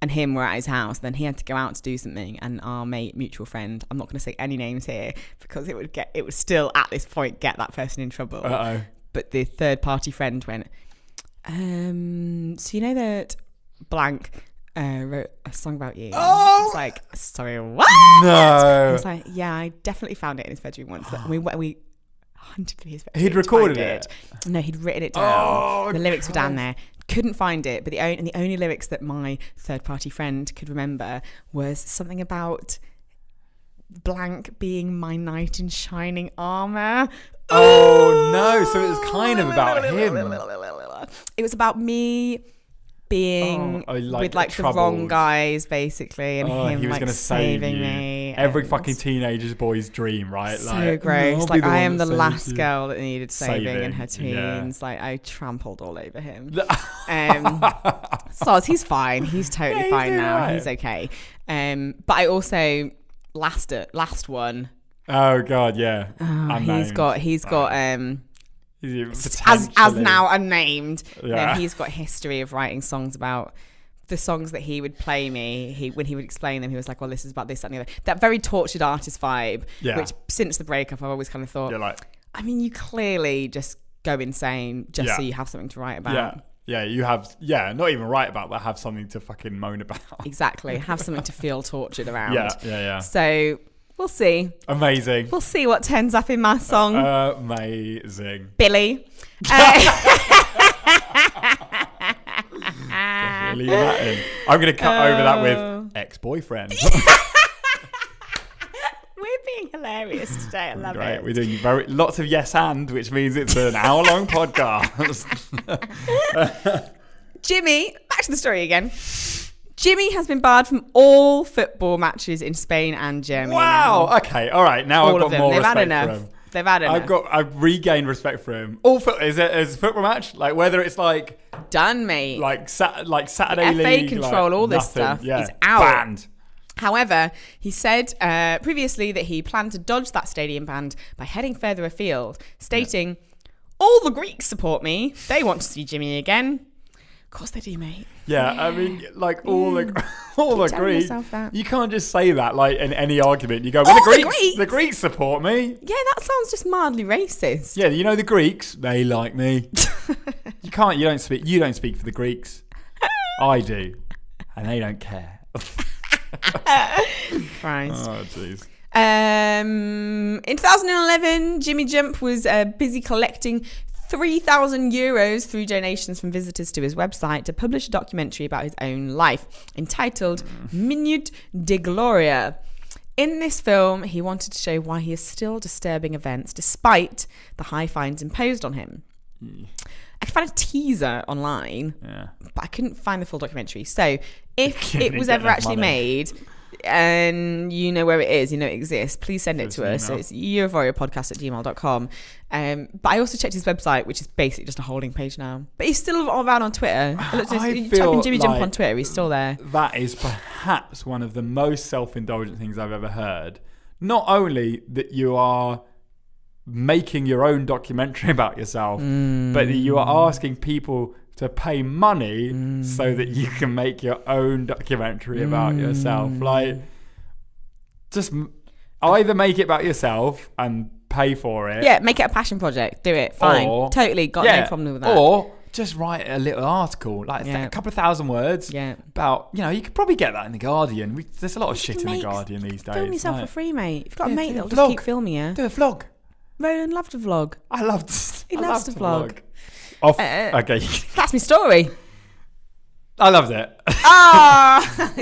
and him were at his house. Then he had to go out to do something, and our mutual friend, I'm not going to say any names here because it would still at this point get that person in trouble. Uh-oh. But the third party friend went, so you know that blank wrote a song about you? Oh! I was like, sorry, what? No. I was like, yeah, I definitely found it in his bedroom once. We hunted for his bedroom. He'd recorded it? No, he'd written it down. The lyrics were down there. Couldn't find it, but the only lyrics that my third party friend could remember was something about blank being my knight in shining armor. Oh no, so it was kind of about him. It was about me being with like the wrong guys basically, and him he was like gonna saving me. Every fucking teenager's boy's dream, right? So like, gross. Like, I am the last you. girl that needed saving in her teens. Yeah. Like, I trampled all over him. So he's fine. He's totally fine now. Right. He's okay. But I also last one. Oh God, yeah. He's got as now unnamed. Yeah. He's got history of writing songs about the songs that he would play me. When he would explain them, he was like, well, this is about this, that, and the other. That very tortured artist vibe, which since the breakup, I've always kind of thought, I mean, you clearly just go insane just so you have something to write about. Yeah, you have, not even write about, but have something to fucking moan about. Exactly. Have something to feel tortured around. Yeah. So we'll see. Amazing. We'll see what turns up in my song. Amazing. Billy. Leave that in. I'm going to cut over that with ex-boyfriend. We're being hilarious today. I love it. We're doing lots of yes and, which means it's an hour-long podcast. Jimmy, back to the story again. Jimmy has been barred from all football matches in Spain and Germany. Wow. Now. Okay. All right. Now I've got more respect for him. They've had enough. I've regained respect for him. Is it a football match? Like whether it's like done, mate. Like Saturday the League, FA control all this stuff. Yeah. Is out. Banned. However, he said previously that he planned to dodge that stadium ban by heading further afield, stating, "All the Greeks support me. They want to see Jimmy again." Of course they do, mate. Yeah, I mean, like all the Greeks. You can't just say that like in any argument. You go, well, the Greeks support me. Yeah, that sounds just mildly racist. Yeah, you know the Greeks, they like me. You don't speak for the Greeks. I do, and they don't care. Christ. Oh, jeez. In 2011, Jimmy Jump was busy collecting 3,000 euros through donations from visitors to his website to publish a documentary about his own life entitled Minute de Gloria. In this film, he wanted to show why he is still disturbing events despite the high fines imposed on him. I could find a teaser online, but I couldn't find the full documentary. So if it was ever actually made and you know where it is, you know it exists, please send it to us. So it's europhoriapodcast@gmail.com. But I also checked his website, which is basically just a holding page now. But he's still around on Twitter. I type in Jimmy Jump on Twitter, he's still there. That is perhaps one of the most self-indulgent things I've ever heard. Not only that you are making your own documentary about yourself, but that you are asking people to pay money so that you can make your own documentary about yourself. Like, just either make it about yourself and pay for it. Yeah, make it a passion project. Do it. Fine. Totally. Got no problem with that. Or just write a little article, like a couple of thousand words about, you could probably get that in The Guardian. There's a lot of shit in The Guardian these days. Film yourself for free, mate. You've got a mate that'll just keep filming you. Do a vlog. Roland loved to vlog. He loves to vlog. Okay. That's my story. I loved it.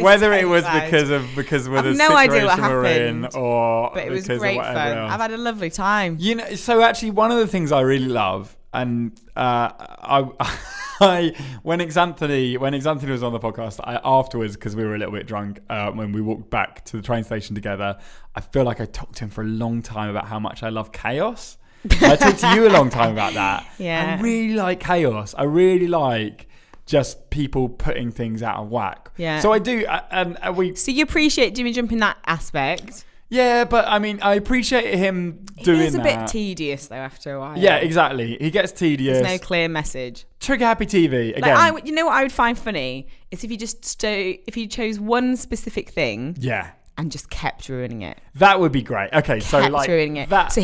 Whether it was because of the situation we're in, or but it was great fun. I've had a lovely time. So actually, one of the things I really love, and when Xanthony was on the podcast, afterwards, because we were a little bit drunk, when we walked back to the train station together, I feel like I talked to him for a long time about how much I love chaos. I talked to you a long time about that. Yeah. I really like chaos. I really like just people putting things out of whack. Yeah. So I do, So you appreciate Jimmy Jump in that aspect? Yeah, but I mean, I appreciate him doing that. It's a bit tedious though after a while. Yeah, exactly. He gets tedious. There's no clear message. Trigger happy TV again. Like, you know what I would find funny is if you just if you chose one specific thing. Yeah. And just kept ruining it. That would be great. Okay, so like ruining it. That. So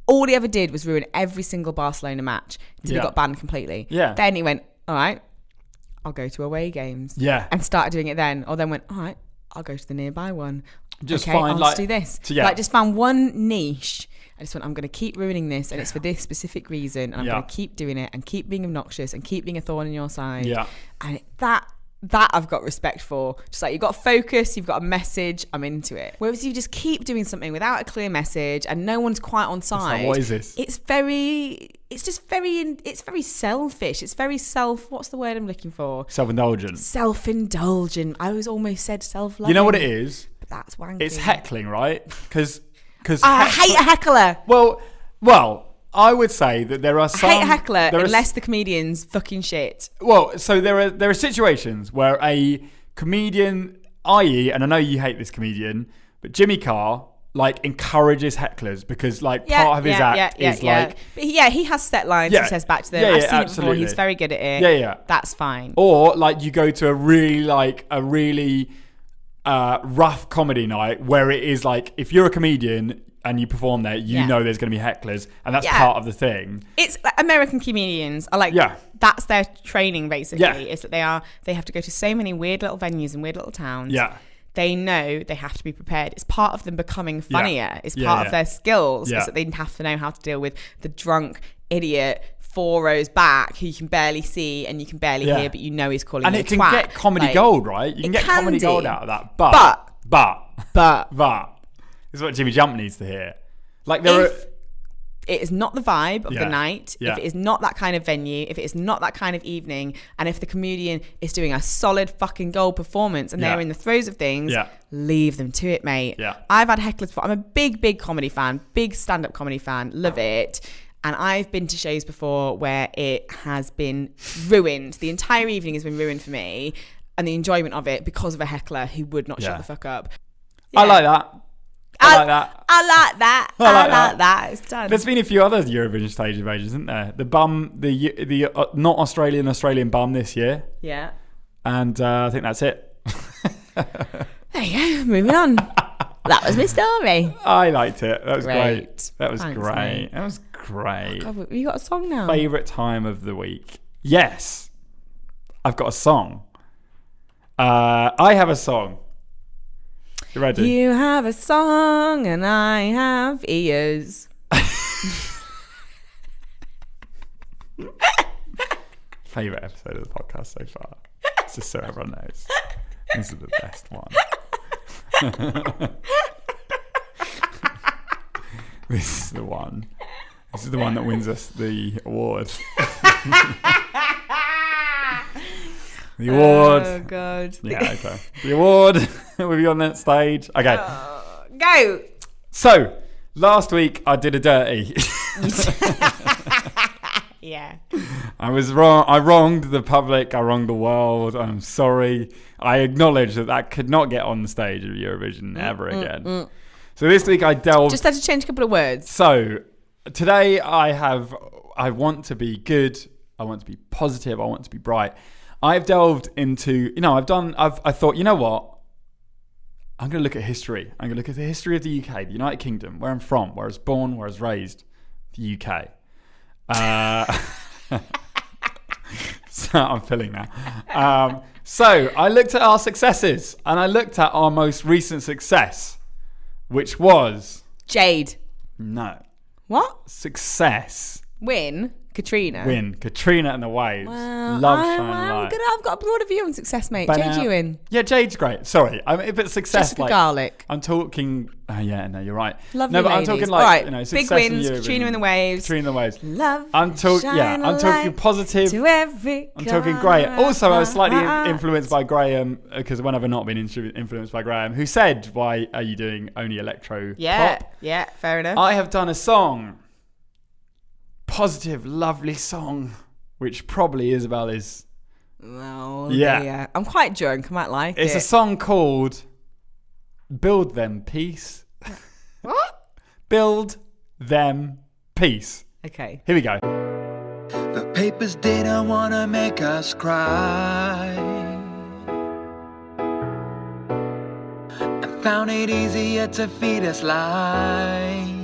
all he ever did was ruin every single Barcelona match until he got banned completely. Yeah. Then he went, all right, I'll go to away games. Yeah. And started doing it then. Or then went, all right, I'll go to the nearby one. Just okay, find I'll just do this. Like, just found one niche. I just went, I'm going to keep ruining this, and it's for this specific reason, and I'm going to keep doing it and keep being obnoxious and keep being a thorn in your side. Yeah. And that I've got respect for. Just like, you've got focus, you've got a message, I'm into it. Whereas you just keep doing something without a clear message and no one's quite on side. Like, what is this? It's very selfish. It's very what's the word I'm looking for? Self-indulgent. Self-indulgent. I was almost said self-loving. You know what it is? But that's wanky. It's heckling, right? Because I hate a heckler. Well, I would say that there are some... I hate a heckler unless the comedian's fucking shit. Well, so there are situations where a comedian, i.e., and I know you hate this comedian, but Jimmy Carr, like, encourages hecklers because, like, part of his act is like... But he has set lines he says back to them. I've seen it before. He's very good at it. Yeah. That's fine. Or, like, you go to a really rough comedy night where it is like, if you're a comedian and you perform there, you know there's going to be hecklers, and that's part of the thing. It's like American comedians are like, that's their training basically. Is that they have to go to so many weird little venues and weird little towns. Yeah. They know they have to be prepared. It's part of them becoming funnier. It's part of their skills. Is that they have to know how to deal with the drunk idiot 4 rows back who you can barely see and you can barely hear, but you know he's calling you a twat. And it can get comedy gold, right? You can get comedy gold out of that. But this is what Jimmy Jump needs to hear. Like, it is not the vibe of the night, if it is not that kind of venue, if it is not that kind of evening, and if the comedian is doing a solid fucking gold performance and they're in the throes of things, leave them to it, mate. I've had hecklers before. I'm a big comedy fan, big stand-up comedy fan, love it. And I've been to shows before where it has been ruined. The entire evening has been ruined for me and the enjoyment of it because of a heckler who would not shut the fuck up. I like that. I like that. It's done. There's been a few other Eurovision stage invasions, isn't there? The not Australian bum this year. Yeah. And I think that's it. There you go. Moving on. That was my story. I liked it. That was great. That was Thanks, great. Mate. That was great. Oh, God, you got a song now? Favourite time of the week? Yes. I've got a song. I have a song. You ready? You have a song and I have ears. favourite episode of the podcast so far. Just so everyone knows. This is the best one. This is the one. This is the one that wins us the award. The award. Oh, God. Yeah, okay. The award will be on that stage. Okay. Go. So, last week I did a dirty. Yeah. I was wrong. I wronged the public. I wronged the world. I'm sorry. I acknowledge that could not get on the stage of Eurovision ever again. So this week I delved... Just had to change a couple of words. So, today I want to be good. I want to be positive. I want to be bright. I've delved into, I thought, you know what? I'm going to look at history. I'm going to look at the history of the UK, the United Kingdom, where I'm from, where I was born, where I was raised, the UK. So I'm feeling now. So I looked at our successes, and I looked at our most recent success, which was... Jade. No. What? Success. Win. Katrina. Katrina and the Waves. Well, Love Shine Light. I've got a broader view on success, mate. But Jade, you in? Yeah, Jade's great. Sorry, if it's success, Jessica Garlic. I'm talking. Yeah, no, you're right. Lovely but ladies. I'm talking right. success Big wins. in Katrina and the Waves. Katrina and the Waves. Love. I'm talking positive. To every I'm talking great. Also, I was slightly influenced by Graham, because when have I not been influenced by Graham, who said, "Why are you doing only electro pop?" Yeah, fair enough. I have done a song. Positive, lovely song, which probably Isobel is. Oh, yeah. I'm quite drunk. I might like it. It's a song called Build Them Peace. What? Build Them Peace. Okay. Here we go. The papers didn't want to make us cry, and found it easier to feed us lies.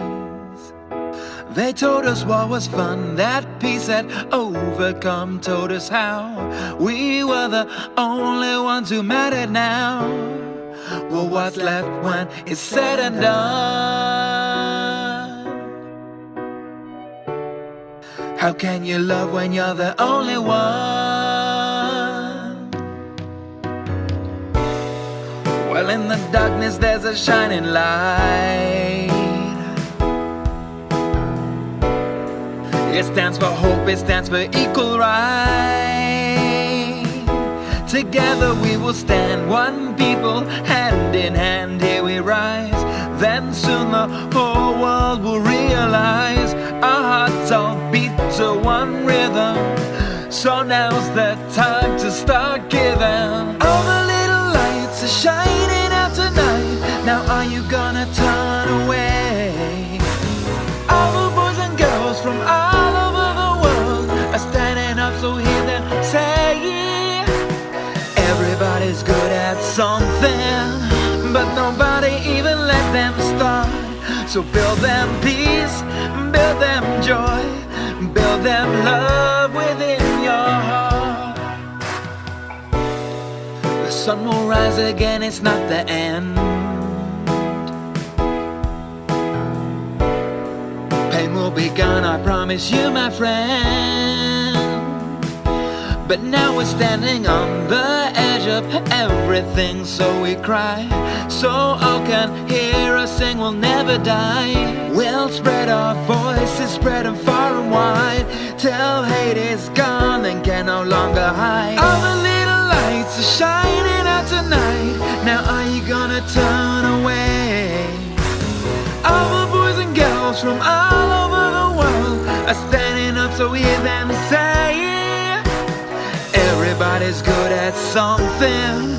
They told us what was fun, that peace had overcome. Told us how we were the only ones who mattered now. Well, what's left when it's said and done? How can you love when you're the only one? Well, in the darkness there's a shining light. It stands for hope, it stands for equal right. Together we will stand, one people, hand in hand, here we rise. Then soon the whole world will realize our hearts all beat to one rhythm. So now's the time to start giving. All the little lights are shining out tonight. Now are you gonna turn away? All the boys and girls from all over the world are standing up, so hear them say, everybody's good at something, but nobody even let them start. So build them peace, build them joy, build them love within your heart. The sun will rise again, it's not the end. Pain will be gone, I promise you, my friend. But now we're standing on the edge of everything, so we cry, so all can hear us sing, we'll never die. We'll spread our voices, spread them far and wide, till hate is gone and can no longer hide. All the little lights are shining out tonight. Now are you gonna turn away? All the boys and girls from all over the world are standing up, so we hear them say, everybody's good at something,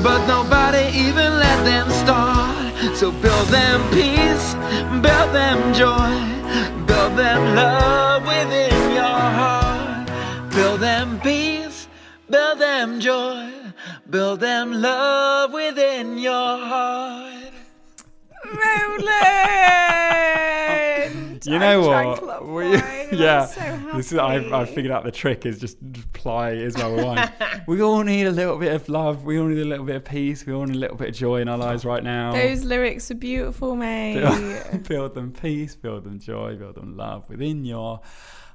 but nobody even let them start. So build them peace, build them joy, build them love within your heart. Build them peace, build them joy, build them love within your heart. Roland! You know what? Yeah. I figured out the trick is just apply Isobel with wine. We all need a little bit of love. We all need a little bit of peace. We all need a little bit of joy in our lives right now. Those lyrics are beautiful, mate. Build them peace, build them joy, build them love within your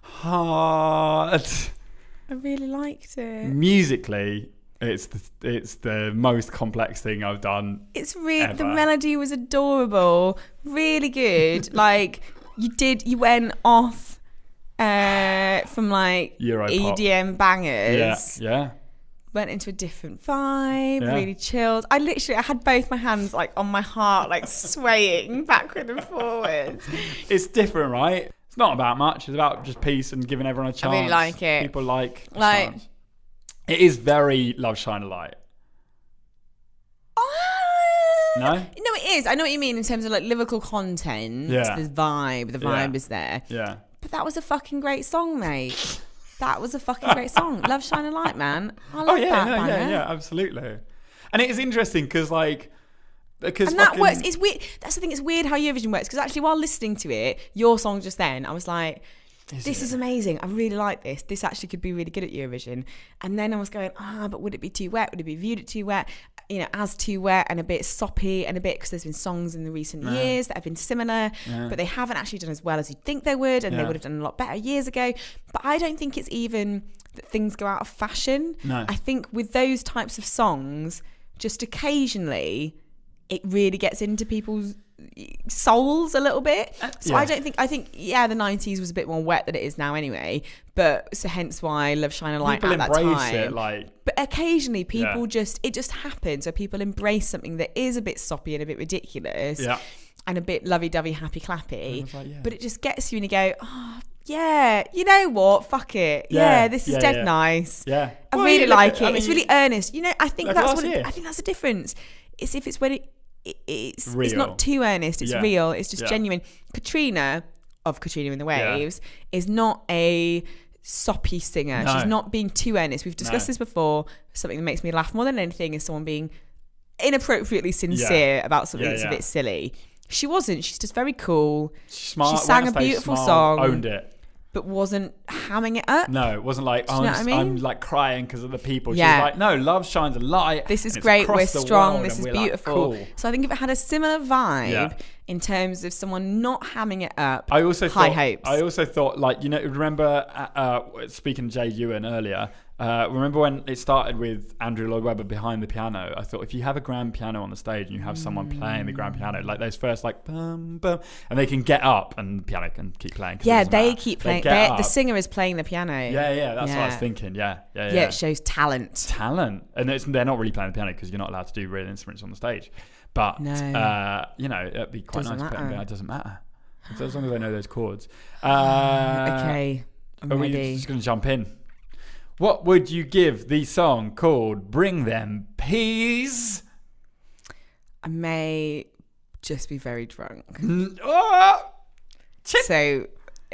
heart. I really liked it. Musically, it's the most complex thing I've done. It's really ever. The melody was adorable, really good. Like you went off from like Europop. EDM bangers. Yeah. Went into a different vibe, Yeah. really chilled. I had both my hands like on my heart, like swaying backward and forwards. It's different, right? It's not about much. It's about just peace and giving everyone a chance. I really like it. People like a chance. It is very Love Shine a Light. No? No, it is. I know what you mean in terms of like lyrical content. Yeah. The vibe is there. Yeah. But that was a fucking great song, mate. That was a fucking great song. Love Shine a Light, man. I love that. Yeah, absolutely. And it is interesting because that works. It's weird. That's the thing. It's weird how Eurovision works because actually, while listening to it, your song just then, I was like, "This is amazing. I really like this. This actually could be really good at Eurovision." And then I was going, but would it be too wet? Would it be viewed too wet? As too wet and a bit soppy and a bit because there's been songs in the recent years that have been similar, but they haven't actually done as well as you'd think they would, and they would have done a lot better years ago. But I don't think it's even that things go out of fashion. No. I think with those types of songs, just occasionally, it really gets into people's souls a little bit. So I think the 90s was a bit more wet than it is now anyway, but so hence why Love Shine a Light people at that embrace time. it, but occasionally people it just happens. So people embrace something that is a bit soppy and a bit ridiculous and a bit lovey-dovey, happy-clappy, but it just gets you and you go, yeah, you know what? Fuck it. Yeah, this is dead nice. Yeah. I really like it. It's really earnest. I think that's what I think that's the difference. It's if it's when it's not too earnest, it's real, it's just genuine. Katrina of Katrina and the Waves is not a soppy singer. She's not being too earnest. We've discussed this before. Something that makes me laugh more than anything is someone being inappropriately sincere about something that's a bit silly. She wasn't. She's just very cool. Smart, she sang a beautiful song. Owned it. But wasn't hamming it up. No, it wasn't like, I'm like crying because of the people. Yeah. She's like, no, love shines a light. This is great. We're strong. This is beautiful. Like, cool. So I think if it had a similar vibe in terms of someone not hamming it up, high hopes. I also thought, like, remember speaking to Jay Ewan earlier, remember when it started with Andrew Lloyd Webber behind the piano? I thought if you have a grand piano on the stage and you have someone playing the grand piano, like those first like bum bum, and they can get up and the piano can keep playing. Yeah, they keep playing. The singer is playing the piano. Yeah, that's what I was thinking. Yeah. It shows talent. And they're not really playing the piano because you're not allowed to do real instruments on the stage. But it'd be quite nice. It doesn't matter as long as they know those chords. Okay, I'm ready. We just going to jump in? What would you give the song called Bring Them Peas? I may just be very drunk. So,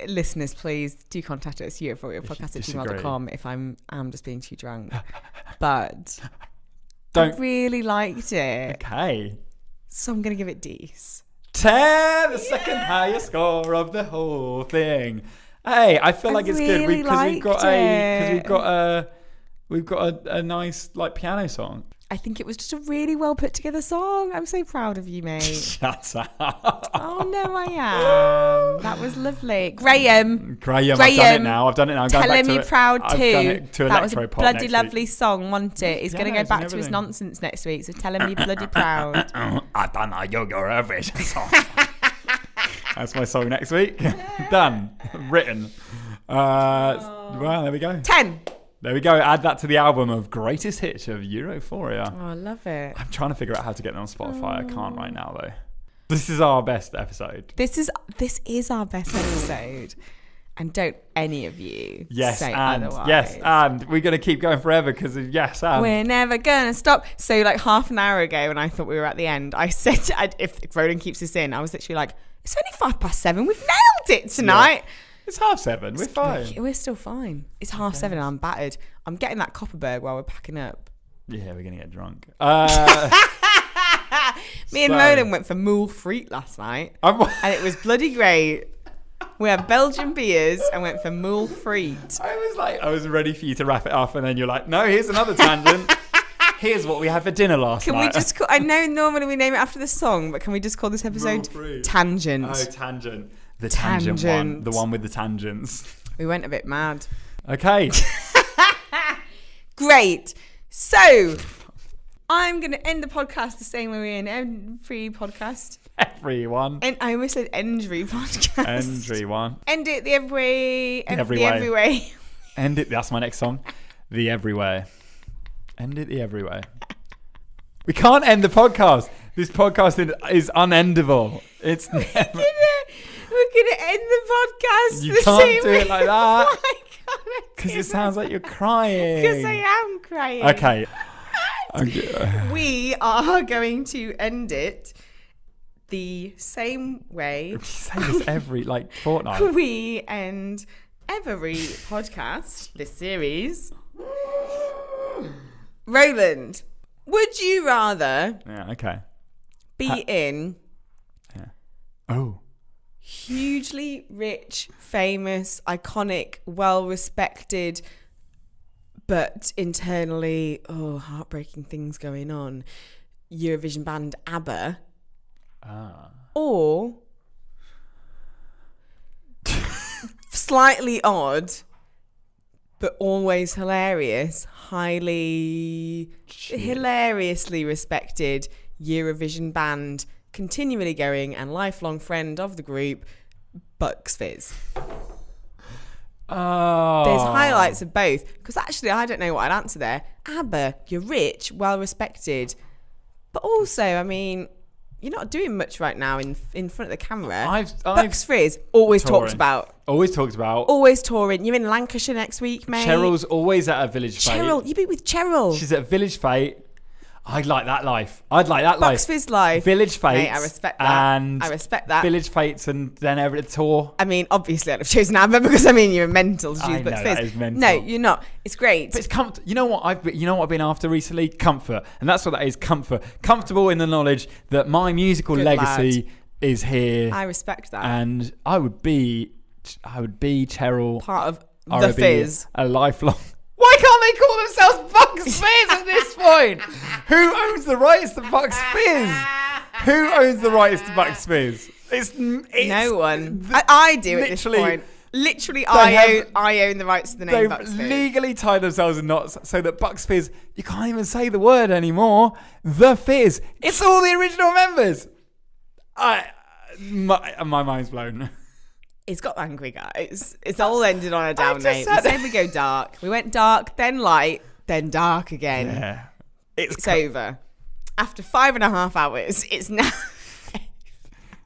listeners, please do contact us, europhoriapodcast@gmail.com if I'm just being too drunk. But I really liked it. Okay. So I'm going to give it D's. 10, the second highest score of the whole thing. Hey, I feel like it's good because we've got a nice like piano song. I think it was just a really well put together song. I'm so proud of you, mate. Shut up. Oh no, I am. That was lovely, Graham. I've done it now. I'm telling me proud too. That was a bloody lovely song, wasn't it? He's going to go back to his nonsense next week. So tell him you're bloody proud. I done a Eurovision song. That's my song next week. Done. Written. Well, there we go. 10. There we go. Add that to the album of greatest hits of Europhoria. Oh, I love it. I'm trying to figure out how to get them on Spotify. I can't right now though. This is our best episode. This is our best episode. And don't any of you say otherwise. Yes, and we're going to keep going forever because of yes, and. We're never going to stop. So like half an hour ago when I thought we were at the end, I said, if Roland keeps us in, I was literally like, it's only 7:05. We've nailed it tonight. Yeah. It's 7:30. We're fine. We're still fine. It's 7:30 and I'm battered. I'm getting that Copperberg while we're packing up. Yeah, we're going to get drunk. Me and Roland went for Moule Frite last night. And it was bloody great. We had Belgian beers and went for Moule Frite. I was ready for you to wrap it up and then you're like, no, here's another tangent. Here's what we had for dinner last night. Can we just I know normally we name it after the song, but can we just call this episode Tangent? Oh, Tangent. The tangent one. The one with the tangents. We went a bit mad. Okay. Great. So, I'm going to end the podcast the same way we end every podcast. Everyone. And I almost said every podcast. Everyone. End it the every way. Every way. End it. That's my next song. The every way. End it the every way. We can't end the podcast. This podcast is unendable. It's never. We're gonna end the podcast. You the can't same do way. it like that. Why can't I? Because it sounds like you're crying. Because I am crying. Okay. We are going to end it the same way. We say this every fortnight. We end every podcast, this series. Roland, would you rather be in hugely rich, famous, iconic, well-respected, but internally, heartbreaking things going on, Eurovision band ABBA, or slightly odd, but always hilarious, hilariously respected Eurovision band, continually going and lifelong friend of the group, Bucks Fizz? There's highlights of both, because actually I don't know what I'd answer there. ABBA, you're rich, well respected, but also, I mean, you're not doing much right now in front of the camera. Bucks Fizz, always talked about. Always talked about. Always touring. You're in Lancashire next week, mate. Cheryl's always at a Village Fete. Cheryl, you'd be with Cheryl. She's at a Village Fete. I'd like that life. Bucks Fizz life. Village Fates. Mate, I respect that. I respect that. Village Fates and then over the tour. I mean, obviously I'd have chosen ABBA because, I mean, you're mental to choose Bucks Fizz. That is mental. No, you're not. It's great. But it's You know what I've been after recently? Comfort. And that's what that is, comfort. Comfortable in the knowledge that my musical legacy is here. I respect that. And I would be Cheryl. Part of the Fizz. A lifelong. Why can't they call themselves Bucks Fizz at this point? Who owns the rights to Bucks Fizz? Who owns the rights to Bucks Fizz? It's no one. I do at this point. Literally, I own the rights to the name Bucks Fizz. They've legally tied themselves in knots so that Bucks Fizz, you can't even say the word anymore. The Fizz. It's all the original members. My mind's blown. It's got angry, guys. It's all ended on a down note. We said we go dark. We went dark, then light, then dark again. Yeah. It's over. After 5.5 hours, it's now.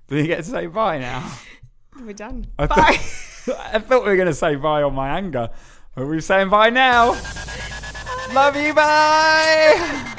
Do you get to say bye now? We're done. Bye. I thought we were going to say bye on my anger, but we're saying bye now. Love you, bye.